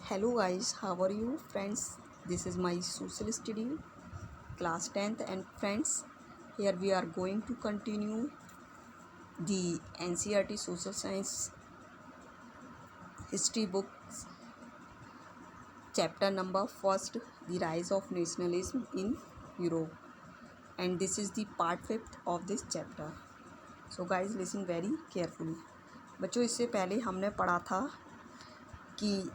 Hello guys, how are you friends? This is my social study class 10th and friends, here we are going to continue the NCERT social science history books chapter number first, the rise of nationalism in Europe, and this is the part 5th of this chapter. So guys listen very carefully. बच्चों इससे पहले हमने पढ़ा था कि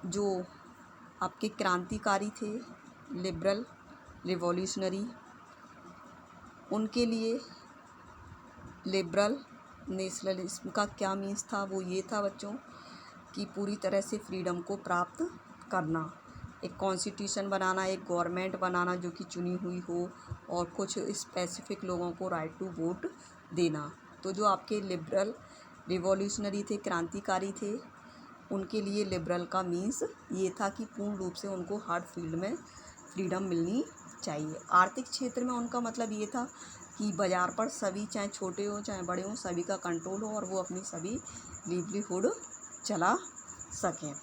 जो आपके क्रांतिकारी थे लिबरल रिवॉल्यूशनरी, उनके लिए लिबरल नेशनलिज्म का क्या मीन्स था। वो ये था बच्चों कि पूरी तरह से फ्रीडम को प्राप्त करना, एक कॉन्स्टिट्यूशन बनाना, एक गवर्नमेंट बनाना जो कि चुनी हुई हो और कुछ स्पेसिफिक लोगों को राइट टू वोट देना। तो जो आपके लिबरल रिवॉल्यूशनरी थे, क्रांतिकारी थे, उनके लिए लिबरल का मीन्स ये था कि पूर्ण रूप से उनको हर फील्ड में फ्रीडम मिलनी चाहिए। आर्थिक क्षेत्र में उनका मतलब ये था कि बाज़ार पर सभी, चाहे छोटे हो चाहे बड़े हों, सभी का कंट्रोल हो और वो अपनी सभी लिवलीहुड चला सकें।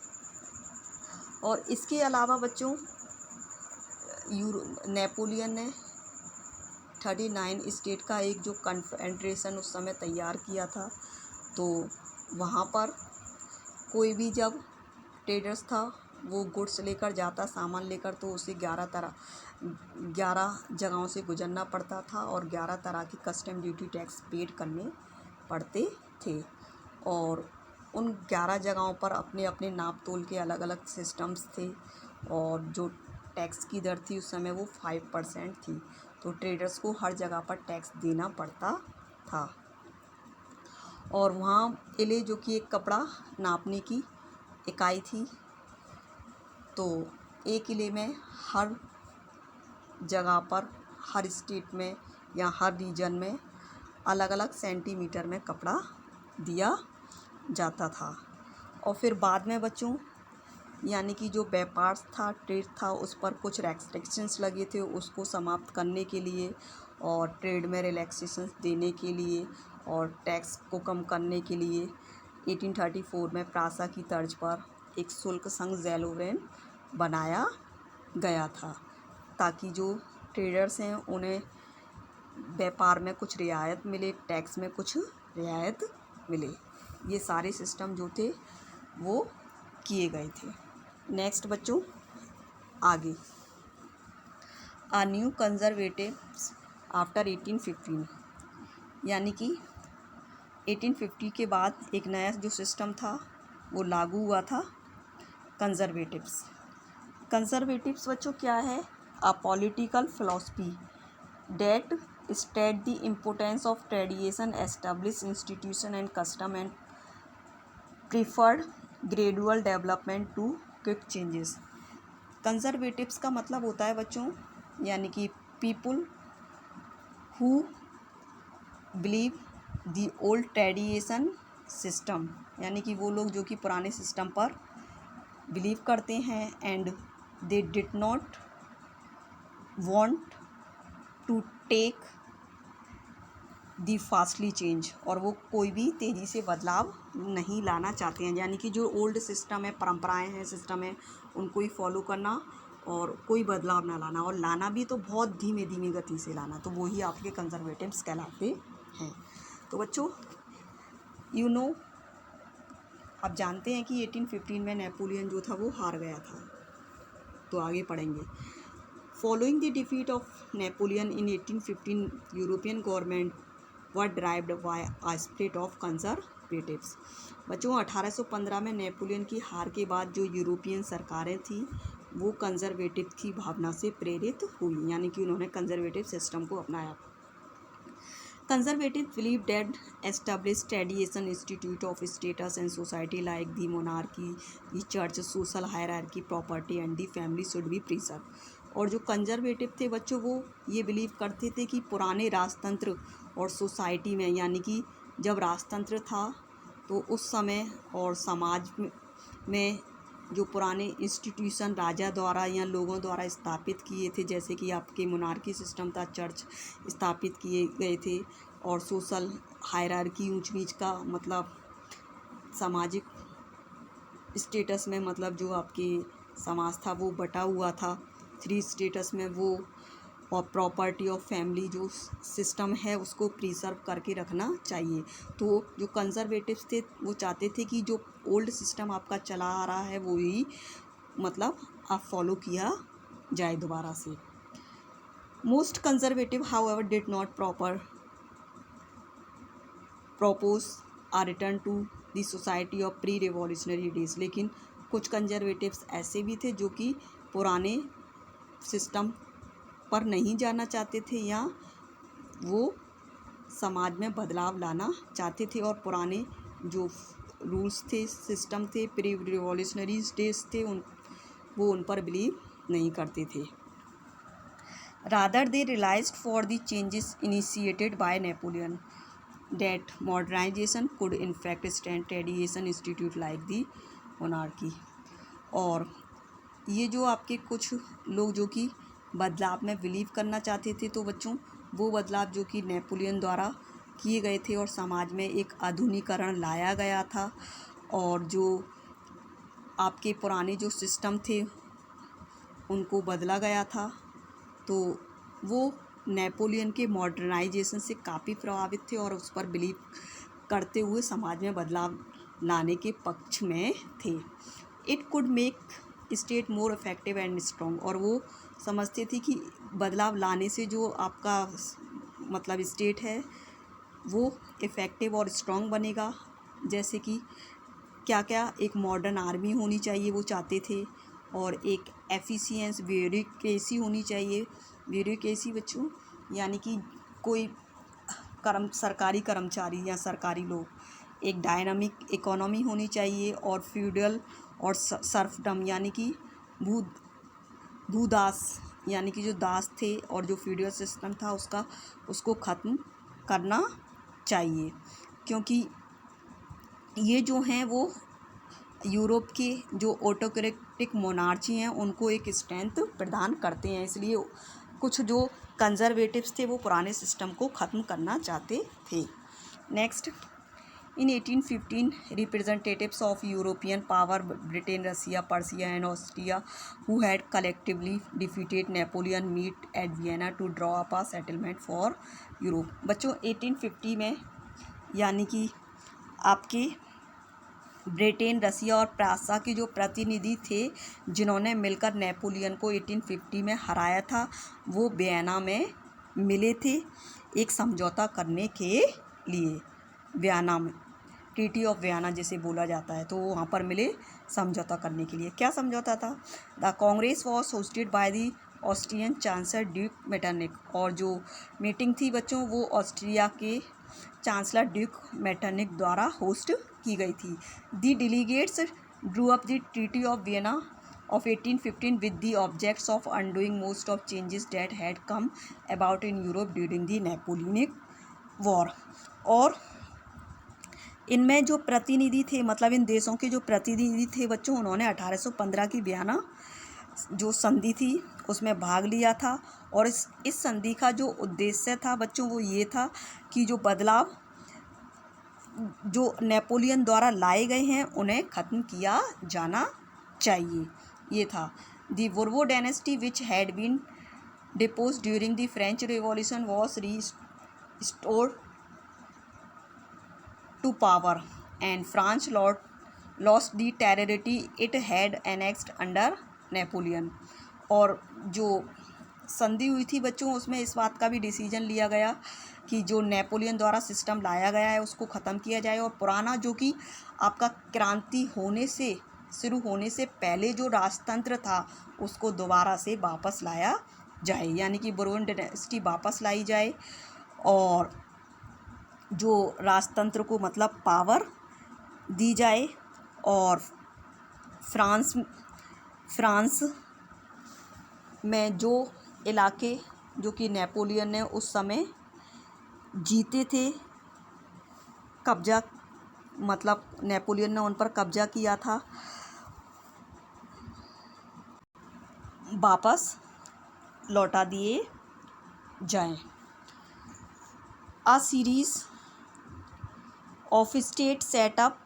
और इसके अलावा बच्चों नेपोलियन ने 39 स्टेट का एक जो कन्फेडरेशन उस समय तैयार किया था, तो वहाँ पर कोई भी जब ट्रेडर्स था वो गुड्स लेकर जाता, सामान लेकर, तो उसे 11 जगहों से गुजरना पड़ता था और 11 तरह की कस्टम ड्यूटी टैक्स पेड करने पड़ते थे। और उन 11 जगहों पर अपने अपने नाप तोल के अलग अलग सिस्टम्स थे और जो टैक्स की दर थी उस समय वो 5% थी। तो ट्रेडर्स को हर जगह पर टैक्स देना पड़ता था। और वहाँ किले, जो कि एक कपड़ा नापने की इकाई थी, तो एक किले में हर जगह पर, हर स्टेट में या हर रीजन में अलग अलग सेंटीमीटर में कपड़ा दिया जाता था। और फिर बाद में बच्चों यानी कि जो व्यापार था, ट्रेड था, उस पर कुछ रेस्ट्रिक्शंस लगे थे, उसको समाप्त करने के लिए और ट्रेड में रिलैक्सेशंस देने के लिए और टैक्स को कम करने के लिए 1834 में प्रासा की तर्ज पर एक शुल्क संघ ज़ेलोवेन बनाया गया था, ताकि जो ट्रेडर्स हैं उन्हें व्यापार में कुछ रियायत मिले, टैक्स में कुछ रियायत मिले। ये सारे सिस्टम जो थे वो किए गए थे। नेक्स्ट बच्चों आगे, आ न्यू कंजर्वेटिव्स आफ्टर 1815, यानी कि 1850 के बाद एक नया जो सिस्टम था वो लागू हुआ था, कंजर्वेटिव्स। कंजर्वेटिव्स बच्चों क्या है? A political philosophy that state the importance of tradition, establish institution and custom and preferred gradual development to quick changes. Conservatives का मतलब होता है बच्चों यानी कि people who believe the old tradition system, यानी कि वो लोग जो कि पुराने सिस्टम पर बिलीव करते हैं and they did not want to take the fastly change, और वो कोई भी तेज़ी से बदलाव नहीं लाना चाहते हैं। यानी कि जो ओल्ड सिस्टम है, परंपराएं हैं, सिस्टम है, उनको ही फॉलो करना और कोई बदलाव ना लाना, और लाना भी तो बहुत धीमे धीमे गति से लाना, तो वही आपके कंजर्वेटिव्स कहलाते हैं। तो बच्चों आप जानते हैं कि 1815 में नेपोलियन जो था वो हार गया था। तो आगे पढ़ेंगे। Following the defeat of Napoleon in 1815, European government were drived by a spirit of conservatives. बच्चों 1815 में नेपोलियन की हार के बाद जो यूरोपियन सरकारें थी वो कंजर्वेटिव की भावना से प्रेरित हुई, यानी कि उन्होंने कंजर्वेटिव सिस्टम को अपनाया। Conservatives believe that established tradition, institute of status and society like the monarchy, the church, social hierarchy, property and the family should be preserved. और जो कंजर्वेटिव थे बच्चों वो ये बिलीव करते थे कि पुराने राजतंत्र और सोसाइटी में, यानी कि जब राजतंत्र था तो उस समय और समाज में जो पुराने इंस्टीट्यूशन राजा द्वारा या लोगों द्वारा स्थापित किए थे, जैसे कि आपके मोनार्की सिस्टम था, चर्च स्थापित किए गए थे, और सोशल हायरार्की, ऊंच नीच का मतलब सामाजिक स्टेटस में, मतलब जो आपके समाज था वो बटा हुआ था। 3 स्टेटस में वो, और प्रॉपर्टी ऑफ फैमिली जो सिस्टम है उसको प्रिजर्व करके रखना चाहिए। तो जो कंजर्वेटिव्स थे वो चाहते थे कि जो ओल्ड सिस्टम आपका चला आ रहा है वो ही मतलब आप फॉलो किया जाए दोबारा से। Most conservative however did not propose a return to the society of pre revolutionary days। लेकिन कुछ कंजर्वेटिव्स ऐसे भी थे जो कि पुराने सिस्टम पर नहीं जाना चाहते थे, या वो समाज में बदलाव लाना चाहते थे और पुराने जो रूल्स थे, सिस्टम थे, प्री रिवॉल्यूशनरी डेज थे, वो उन पर बिलीव नहीं करते थे। Rather they realised for the changes initiated by Napoleon that modernization could in fact stand tradition institute like the monarchy। और ये जो आपके कुछ लोग जो कि बदलाव में बिलीव करना चाहते थे, तो बच्चों वो बदलाव जो कि नेपोलियन द्वारा किए गए थे और समाज में एक आधुनिकीकरण लाया गया था, और जो आपके पुराने जो सिस्टम थे उनको बदला गया था, तो वो नेपोलियन के मॉडर्नाइजेशन से काफ़ी प्रभावित थे और उस पर बिलीव करते हुए समाज में बदलाव लाने के पक्ष में थे। It could make state more effective and strong. और वो समझते थे कि बदलाव लाने से जो आपका मतलब स्टेट है वो इफ़ेक्टिव और स्ट्रॉन्ग बनेगा। जैसे कि क्या क्या, एक मॉडर्न आर्मी होनी चाहिए वो चाहते थे, और एक एफिशिएंस ब्यूरोक्रेसी होनी चाहिए। ब्यूरोक्रेसी बच्चों यानी कि कोई सरकारी कर्मचारी या सरकारी लोग, एक डायनामिक इकोनॉमी होनी चाहिए, और फ्यूडल और सर्फडम यानी कि भूदास यानी कि जो दास थे और जो फ्यूडल सिस्टम था उसको ख़त्म करना चाहिए, क्योंकि ये जो हैं वो यूरोप के जो ऑटोक्रेटिक मोनार्ची हैं उनको एक स्ट्रेंथ प्रदान करते हैं। इसलिए कुछ जो कंजर्वेटिव्स थे वो पुराने सिस्टम को ख़त्म करना चाहते थे। Next, in 1815 representatives of European power Britain, Russia, Persia and Austria who had collectively defeated Napoleon meet at Vienna to draw up a settlement for Europe. बच्चों 1850 में यानी कि आपके ब्रिटेन, रसिया और प्रासा के जो प्रतिनिधि थे जिन्होंने मिलकर नेपोलियन को 1850 में हराया था, वो वियना में मिले थे एक समझौता करने के लिए। वियना में ट्रीटी ऑफ वियना जिसे बोला जाता है, तो वो वहाँ पर मिले समझौता करने के लिए। क्या समझौता था? The Congress was hosted by the Austrian chancellor Duke Metternich. और जो मीटिंग थी बच्चों वो ऑस्ट्रिया के चांसलर ड्यूक मेटरनिक द्वारा होस्ट की गई थी। The delegates Drew up the treaty of Vienna of 1815 with the objects of undoing most of changes that had come about in Europe during the Napoleonic War। और इनमें जो प्रतिनिधि थे, मतलब इन देशों के जो प्रतिनिधि थे बच्चों, उन्होंने 1815 की वियना जो संधि थी उसमें भाग लिया था। और इस संधि का जो उद्देश्य था बच्चों वो ये था कि जो बदलाव जो नेपोलियन द्वारा लाए गए हैं उन्हें ख़त्म किया जाना चाहिए। ये था the Bourbon dynasty which had been depose during the French revolution was restored to power and France lost the territory it had annexed under Napoleon. और जो संधि हुई थी बच्चों उसमें इस बात का भी डिसीजन लिया गया कि जो नेपोलियन द्वारा सिस्टम लाया गया है उसको ख़त्म किया जाए, और पुराना जो कि आपका क्रांति शुरू होने से पहले जो राजतंत्र था उसको दोबारा से वापस लाया जाए, यानी कि बोर्बोन डायनेस्टी वापस लाई जाए, और जो राजतंत्र को मतलब पावर दी जाए। और फ्रांस में जो इलाके जो कि नेपोलियन ने उस समय जीते थे, कब्जा मतलब नेपोलियन ने उन पर कब्जा किया था, वापस लौटा दिए जाएं। A series of states set up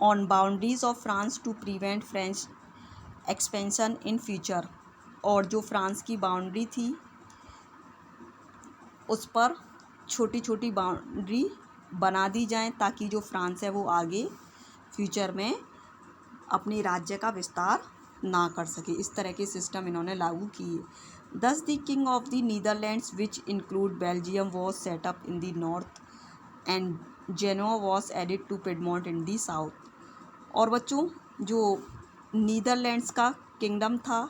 on boundaries of France to prevent French expansion in future. और जो फ्रांस की बाउंड्री थी उस पर छोटी छोटी बाउंड्री बना दी जाए ताकि जो फ्रांस है वो आगे फ्यूचर में अपने राज्य का विस्तार ना कर सके। इस तरह के सिस्टम इन्होंने लागू किए। Thus the king of the Netherlands which include Belgium was set up in the north and Genoa was added to Piedmont in the south. और बच्चों जो नीदरलैंड्स का किंगडम था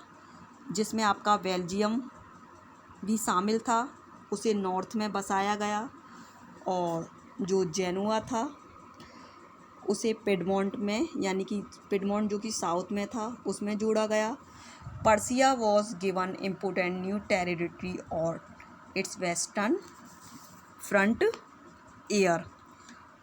जिसमें आपका बेल्जियम भी शामिल था उसे नॉर्थ में बसाया गया और जो जेनुआ था उसे पिडमोंट में यानी कि पिडमोंट जो कि साउथ में था उसमें जोड़ा गया। Persia was given important new territory और इट्स वेस्टर्न फ्रंट एयर।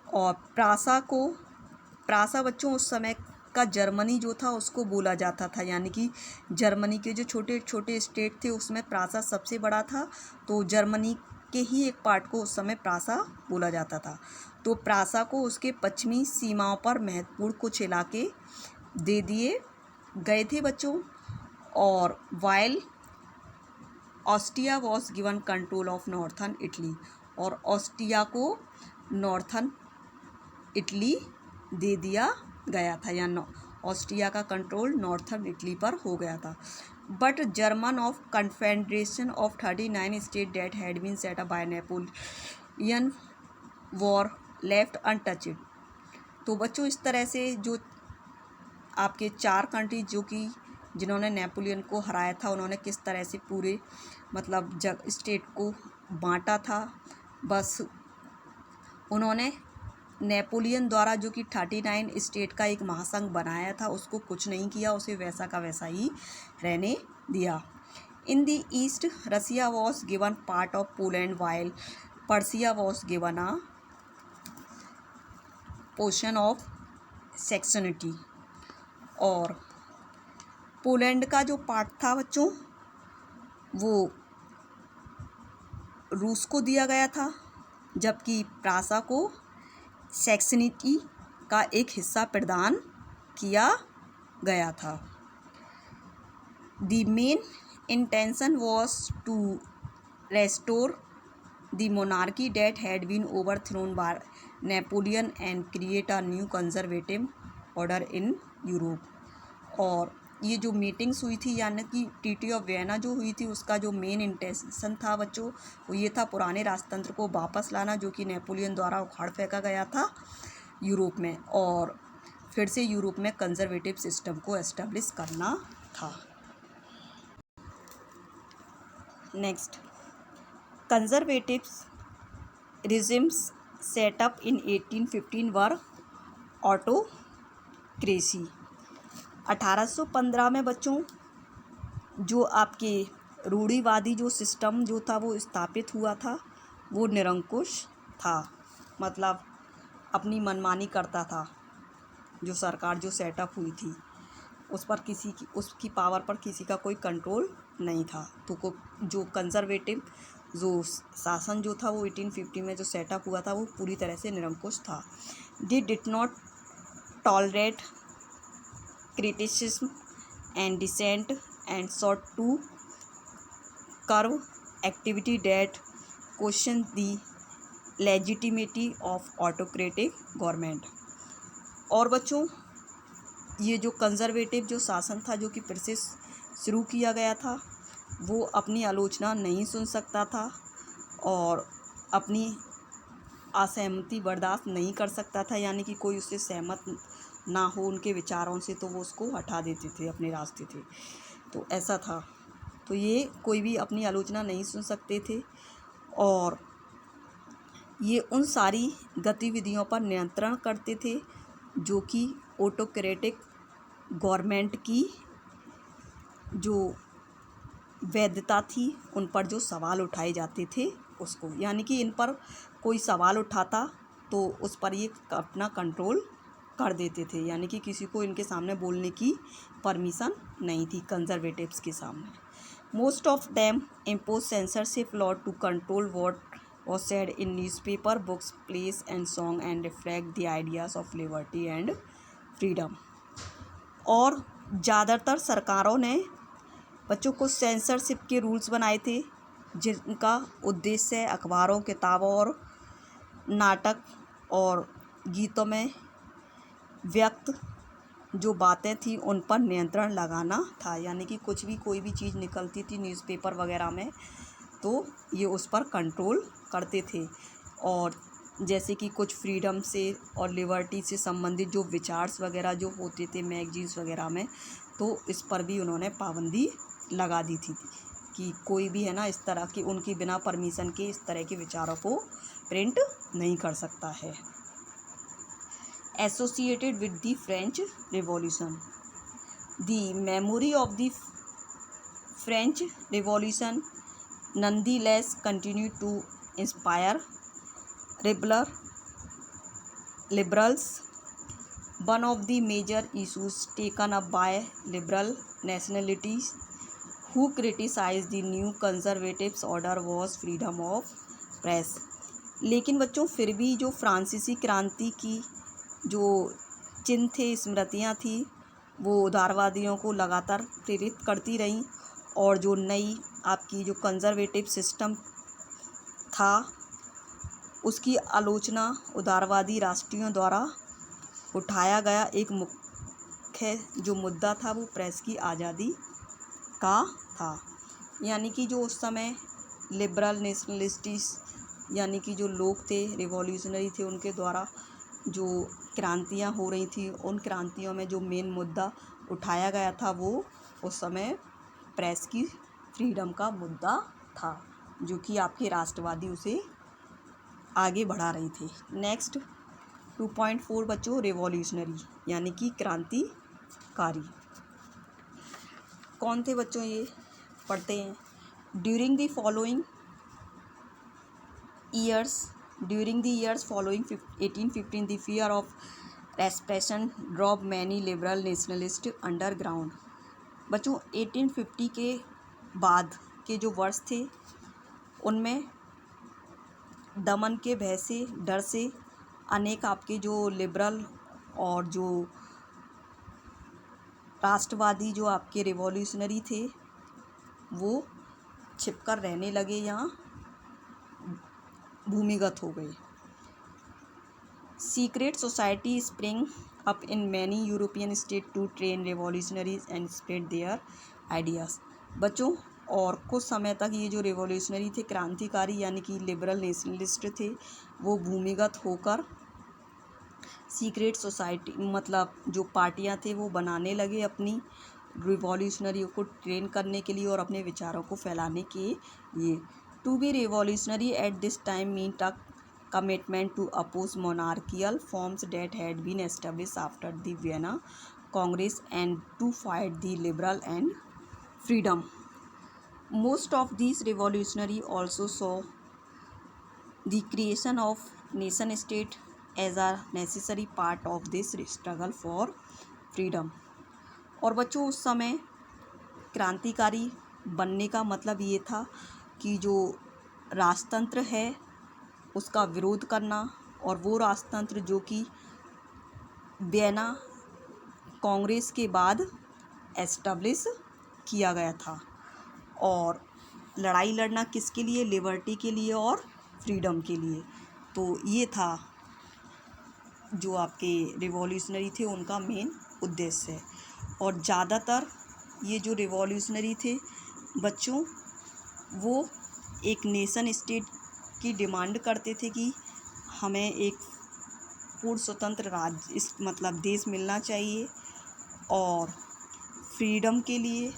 और प्रासा बच्चों उस समय का जर्मनी जो था उसको बोला जाता था, यानी कि जर्मनी के जो छोटे छोटे स्टेट थे उसमें प्रासा सबसे बड़ा था, तो जर्मनी के ही एक पार्ट को उस समय प्रासा बोला जाता था। तो प्रासा को उसके पश्चिमी सीमाओं पर महत्वपूर्ण कुछ इलाके दे दिए गए थे बच्चों। और while Austria was given control of northern Italy, और ऑस्ट्रिया को नॉर्थर्न इटली दे दिया गया था या ऑस्ट्रिया का कंट्रोल नॉर्थर्न इटली पर हो गया था। But German of confederation of 39 state that had been set up by Napoleon were left untouched. तो बच्चों इस तरह से जो आपके 4 कंट्री जो कि जिन्होंने नेपोलियन को हराया था उन्होंने किस तरह से पूरे मतलब स्टेट को बांटा था। बस उन्होंने नेपोलियन द्वारा जो कि 39 स्टेट का एक महासंघ बनाया था उसको कुछ नहीं किया, उसे वैसा का वैसा ही रहने दिया। In the east Russia was given part of Poland while Persia was given a portion of Saxony. और पोलैंड का जो पार्ट था बच्चों वो रूस को दिया गया था, जबकि प्रासा को सेक्शनिटी का एक हिस्सा प्रदान किया गया था। The main intention was to restore the monarchy that had been overthrown by Napoleon and create a new conservative order in Europe. और ये जो मीटिंग्स हुई थी यानी कि ट्रीटी ऑफ वियना जो हुई थी उसका जो मेन इंटेंशन था बच्चों वो ये था पुराने राजतंत्र को वापस लाना जो कि नेपोलियन द्वारा उखाड़ फेंका गया था यूरोप में, और फिर से यूरोप में कंजर्वेटिव सिस्टम को एस्टेब्लिश करना था। Next, conservatives regimes set up इन 1815 वर ऑटोक्रेसी। 1815 में बच्चों जो आपके रूढ़िवादी जो सिस्टम जो था वो स्थापित हुआ था वो निरंकुश था, मतलब अपनी मनमानी करता था। जो सरकार जो सेटअप हुई थी उस पर उसकी पावर पर किसी का कोई कंट्रोल नहीं था। तो जो कंजर्वेटिव जो शासन जो था वो 1850 में जो सेटअप हुआ था वो पूरी तरह से निरंकुश था। दे did not tolerate criticism and dissent and sought to curb activity that questioned the legitimacy of autocratic government। और बच्चों ये जो कंजर्वेटिव जो शासन था जो कि फिर से शुरू किया गया था वो अपनी आलोचना नहीं सुन सकता था और अपनी असहमति बर्दाश्त नहीं कर सकता था, यानी कि कोई उससे सहमत ना हो उनके विचारों से तो वो उसको हटा देते थे अपने रास्ते थे। तो ऐसा था, तो ये कोई भी अपनी आलोचना नहीं सुन सकते थे और ये उन सारी गतिविधियों पर नियंत्रण करते थे जो कि ऑटोक्रेटिक गवर्नमेंट की जो वैधता थी उन पर जो सवाल उठाए जाते थे उसको, यानी कि इन पर कोई सवाल उठाता तो उस पर ये अपना कंट्रोल कर देते थे, यानी कि किसी को इनके सामने बोलने की परमिशन नहीं थी कंजर्वेटिव्स के सामने। Most of them impose censorship law to control what was said in newspaper, books, plays and song and reflect the ideas of liberty and freedom. और ज़्यादातर सरकारों ने बच्चों को सेंसरशिप के रूल्स बनाए थे, जिनका उद्देश्य अखबारों, किताबों और नाटक और गीतों में व्यक्त जो बातें थी उन पर नियंत्रण लगाना था। यानी कि कुछ भी कोई भी चीज़ निकलती थी न्यूज़पेपर वगैरह में, तो ये उस पर कंट्रोल करते थे। और जैसे कि कुछ फ्रीडम से और लिबर्टी से संबंधित जो विचार्स वगैरह जो होते थे मैगजीन्स वगैरह में, तो इस पर भी उन्होंने पाबंदी लगा दी थी कि कोई भी है ना इस तरह की उनकी बिना परमिशन के इस तरह के विचारों को प्रिंट नहीं कर सकता है। Associated with the French revolution, the memory of the French revolution nonetheless continue to inspire liberals. One of the major issues taken up by liberal nationalities who criticized the new conservative order was freedom of press. लेकिन बच्चों फिर भी जो फ्रांसीसी क्रांति की जो चिन्ह थे, स्मृतियाँ थी, वो उदारवादियों को लगातार प्रेरित करती रहीं। और जो नई आपकी जो कंजर्वेटिव सिस्टम था उसकी आलोचना उदारवादी राष्ट्रीयों द्वारा उठाया गया एक मुख्य जो मुद्दा था वो प्रेस की आज़ादी का था। यानी कि जो उस समय लिबरल नेशनलिस्टिस यानी कि जो लोग थे, रिवॉल्यूशनरी थे, उनके द्वारा जो क्रांतियाँ हो रही थी, उन क्रांतियों में जो मेन मुद्दा उठाया गया था वो उस समय प्रेस की फ्रीडम का मुद्दा था, जो कि आपके राष्ट्रवादी उसे आगे बढ़ा रही थी। नेक्स्ट 2.4 बच्चों, रिवॉल्यूशनरी यानी कि क्रांतिकारी कौन थे बच्चों, ये पढ़ते हैं। During the years following 1815 the fear of रेप्रेशन drop many liberal nationalist underground. बच्चों 1850 के बाद के जो वर्ष थे उनमें दमन के भय से, डर से अनेक आपके जो लिबरल और जो राष्ट्रवादी जो आपके रिवॉल्यूशनरी थे वो छिपकर रहने लगे या भूमिगत हो गए। Secret society spring up in many European states to train revolutionaries and spread their ideas. बच्चों और कुछ समय तक ये जो रिवॉल्यूशनरी थे, क्रांतिकारी यानी कि लिबरल नेशनलिस्ट थे, वो भूमिगत होकर सीक्रेट सोसाइटी मतलब जो पार्टियां थे वो बनाने लगे अपनी रिवॉल्यूशनरियों को ट्रेन करने के लिए और अपने विचारों को फैलाने के लिए। To be revolutionary at this time mean tuck commitment to oppose monarchical forms that had been established after the Vienna Congress and to fight the liberal and freedom. Most of these revolutionaries also saw the creation of nation state as a necessary part of this struggle for freedom. और बच्चों उस समय क्रांतिकारी बनने का मतलब ये था कि जो राजतंत्र है उसका विरोध करना, और वो राजतंत्र जो कि वियना कांग्रेस के बाद एस्टेब्लिश किया गया था। और लड़ाई लड़ना किसके लिए, लिबर्टी के लिए और फ्रीडम के लिए। तो ये था जो आपके रिवॉल्यूशनरी थे उनका मेन उद्देश्य है। और ज़्यादातर ये जो रिवॉल्यूशनरी थे बच्चों वो एक नेशन स्टेट की डिमांड करते थे कि हमें एक पूर्ण स्वतंत्र राज्य मतलब देश मिलना चाहिए, और फ्रीडम के लिए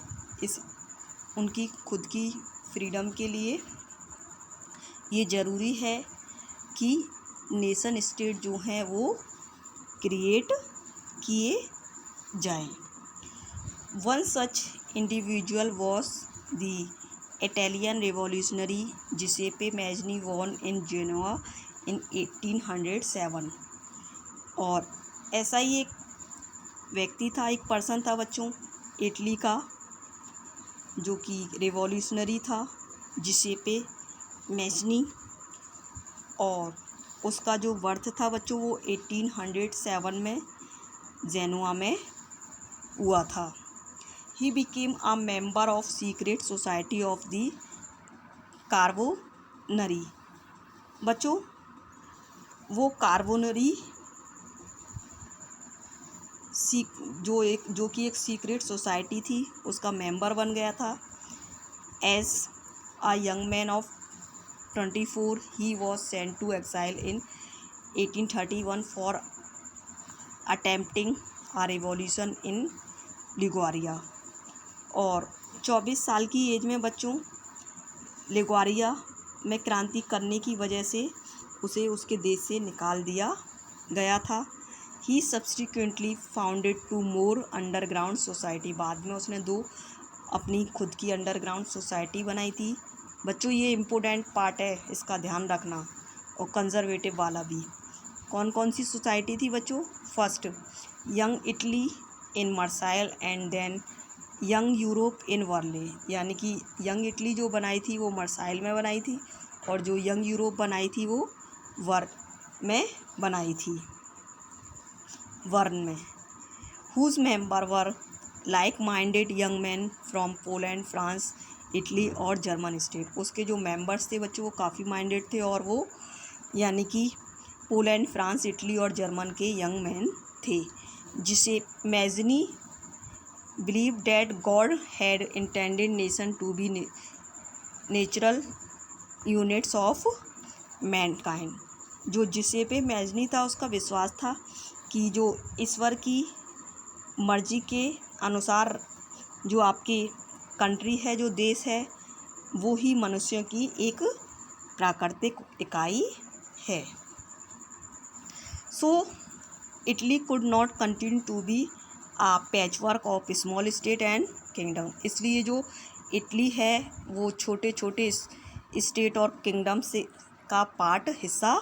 उनकी खुद की फ्रीडम के लिए ये ज़रूरी है कि नेशन स्टेट जो हैं वो क्रिएट किए जाएं। One such individual was the Italian revolutionary Giuseppe Mazzini born in Genoa in 1807। और ऐसा ही एक व्यक्ति था, एक पर्सन था बच्चों इटली का, जो कि रिवॉल्यूशनरी था, जिसेपे मैज़नी। और उसका जो बर्थ था बच्चों वो 1807 में जेनुआ में हुआ था। He became a member of secret society of the Carbonari. बच्चों, वो कार्बोनरी जो कि एक सीक्रेट सोसाइटी थी, उसका मेंबर बन गया था। As a young man of 24 he was sent to exile in 1831 for attempting a revolution in Liguria. और 24 साल की एज में बच्चों लिगुआरिया में क्रांति करने की वजह से उसे उसके देश से निकाल दिया गया था। ही सब्सिक्वेंटली फाउंडेड 2 मोर अंडरग्राउंड सोसाइटी। बाद में उसने 2 अपनी खुद की अंडरग्राउंड सोसाइटी बनाई थी। बच्चों, ये इम्पोर्टेंट पार्ट है, इसका ध्यान रखना, और कंजर्वेटिव वाला भी। कौन कौन सी सोसाइटी थी बच्चों? First, young Italy in Marseille and then young Europe in वर्ले। यानी कि यंग इटली जो बनाई थी वो मार्साइल में बनाई थी, और जो यंग यूरोप बनाई थी वो वर्न में बनाई थी, वर्न में। Whose member were like minded young man from Poland, France, Italy और जर्मन स्टेट। उसके जो मेंबर्स थे बच्चों वो काफ़ी माइंडेड थे, और वो यानी कि पोलैंड, फ्रांस, इटली और जर्मन के यंग मैन थे। जिसे Mazzini believe that God had intended nation to be natural units of mankind. जो जिसेपे मैजनी था, उसका विश्वास था कि जो ईश्वर की मर्जी के अनुसार जो आपकी कंट्री है, जो देश है, वो ही मनुष्यों की एक प्राकृतिक इकाई है। So Italy could not continue to be a patchwork of small state and kingdom. इसलिए जो इटली है वो छोटे छोटे स्टेट और किंगडम से का पार्ट हिस्सा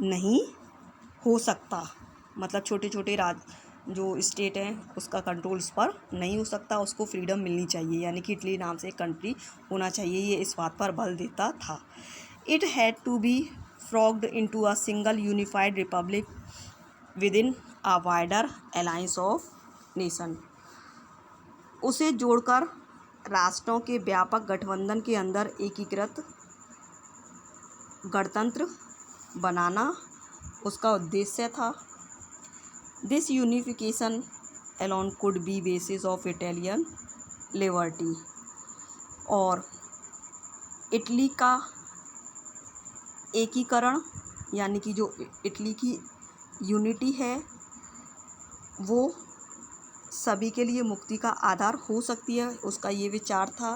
नहीं हो सकता। मतलब छोटे छोटे जो स्टेट हैं उसका कंट्रोल उस पर नहीं हो सकता, उसको फ्रीडम मिलनी चाहिए। यानी कि इटली नाम से एक कंट्री होना चाहिए, ये इस बात पर बल देता था। It had to be forged into a single unified republic within a wider alliance of nation. उसे जोड़कर राष्ट्रों के व्यापक गठबंधन के अंदर एकीकृत गणतंत्र बनाना उसका उद्देश्य था। This unification alone could be basis of Italian liberty. और इटली का एकीकरण यानी कि जो इटली की यूनिटी है वो सभी के लिए मुक्ति का आधार हो सकती है, उसका ये विचार था।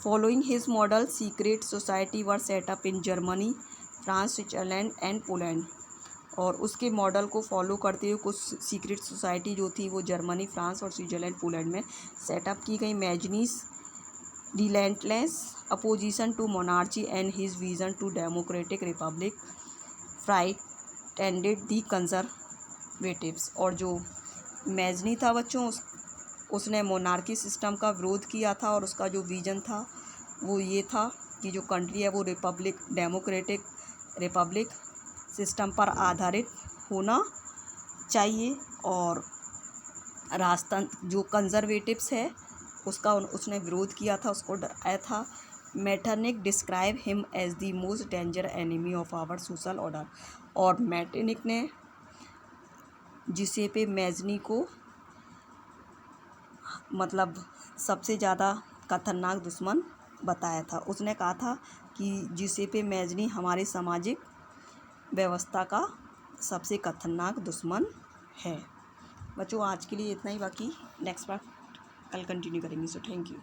Following his model secret society were set up in Germany, France, Switzerland and Poland. और उसके मॉडल को फॉलो करते हुए कुछ सीक्रेट सोसाइटी जो थी वो जर्मनी, फ्रांस और स्विट्जरलैंड, पोलैंड में सेटअप की गई। Mazzini's relentless opposition to monarchy and his vision to democratic republic frightened the conservatives. और जो मैजनी था बच्चों, उसने मोनार्की सिस्टम का विरोध किया था, और उसका जो विजन था वो ये था कि जो कंट्री है वो डेमोक्रेटिक रिपब्लिक सिस्टम पर आधारित होना चाहिए। और राजतंत्र जो कंजर्वेटिव्स है उसने विरोध किया था, उसको डराया था। Metternich describe him as the most danger enemy of our social order. और मैटरनिक ने जिसेपे मैजनी को मतलब सबसे ज़्यादा खतरनाक दुश्मन बताया था। उसने कहा था कि जिसेपे मैजनी हमारे सामाजिक व्यवस्था का सबसे खतरनाक दुश्मन है। बच्चों, आज के लिए इतना ही, बाकी नेक्स्ट पार्ट कल कंटिन्यू करेंगे। So thank you.